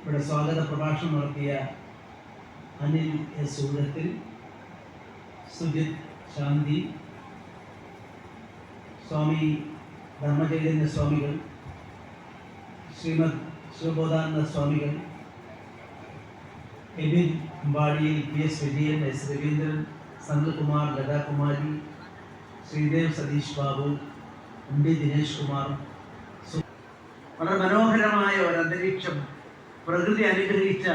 ഇവിടെ സ്വാഗത പ്രഭാഷണം നടത്തിയ അനിൽ എസ് സൂരത്തിൽ, സുജിത് ശാന്തി, സ്വാമി ധർമ്മചൈതന്യ സ്വാമികൾ, ശ്രീമദ് ശിവബോധാനന്ദ സ്വാമികൾ, Ebin അമ്പാടിയിൽ, PS Vijayan, S Raveendran, Sanalkumar, Lathakumari, Sreedev Satheesh Babu, MD Dinesh Kumar. വളരെ മനോഹരമായ ഒരു അന്തരീക്ഷം, പ്രകൃതി അനുഗ്രഹിച്ച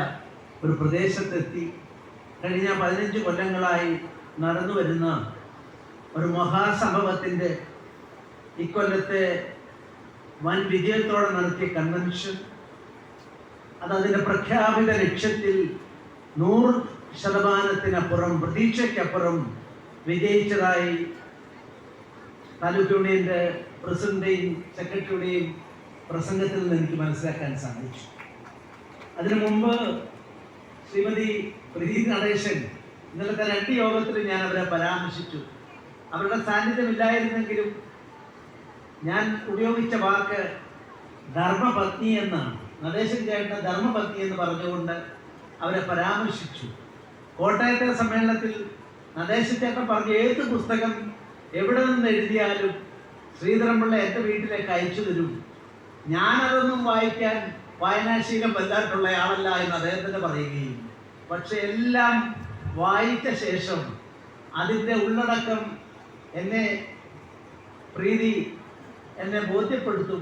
ഒരു പ്രദേശത്തെത്തി കഴിഞ്ഞ 15 കൊല്ലങ്ങളായി നടന്നു വരുന്ന ഒരു മഹാസംഭവത്തിൻ്റെ ഇക്കൊല്ലത്തെ വൻ വിജയത്തോടെ നടത്തിയ കൺവെൻഷൻ, അതിൻ്റെ പ്രഖ്യാപിത ലക്ഷ്യത്തിൽ 100% പ്രതീക്ഷയ്ക്കപ്പുറം വിജയിച്ചതായി താലൂക്ക് യൂണിയൻ്റെ പ്രസിഡന്റിൻ്റെയും സെക്രട്ടറിയുടെയും പ്രസംഗത്തിൽ നിന്ന് എനിക്ക് മനസ്സിലാക്കാൻ സാധിച്ചു. അതിനു മുമ്പ് ശ്രീമതി പ്രീതി നടേശൻ ഇന്നലത്തെ 2 യോഗത്തിൽ ഞാൻ അവരെ പരാമർശിച്ചു. അവരുടെ സാന്നിധ്യമില്ലായിരുന്നെങ്കിലും ഞാൻ ഉപയോഗിച്ച വാക്ക് ധർമ്മപത്നി എന്നാണ്. നടേശൻ ചേട്ടൻ ധർമ്മപത്നി എന്ന് പറഞ്ഞുകൊണ്ട് അവരെ പരാമർശിച്ചു. കോട്ടയത്തെ സമ്മേളനത്തിൽ നടേശൻ ചേട്ടൻ പറഞ്ഞ ഏത് പുസ്തകം എവിടെ നിന്ന് എഴുതിയാലും ശ്രീധരൻപിള്ള എൻ്റെ വീട്ടിലേക്ക് അയച്ചു തരും, ഞാനതൊന്നും വായിക്കാൻ വായനാശീലം വല്ലായിട്ടുള്ള ആളല്ല എന്ന് അദ്ദേഹത്തിന് പറയുകയും, പക്ഷെ എല്ലാം വായിച്ച ശേഷം അതിൻ്റെ ഉള്ളടക്കം പ്രീതി എന്നെ ബോധ്യപ്പെടുത്തും,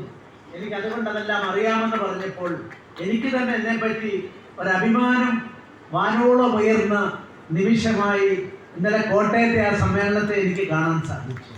എനിക്കതുകൊണ്ട് അതെല്ലാം അറിയാമെന്ന് പറഞ്ഞപ്പോൾ എനിക്ക് തന്നെ എന്നെപ്പറ്റി ഒരഭിമാനം വാനോളം ഉയർന്ന നിമിഷമായി ഇന്നലെ കോട്ടയത്തെ ആ സമ്മേളനത്തെ എനിക്ക് കാണാൻ സാധിച്ചു.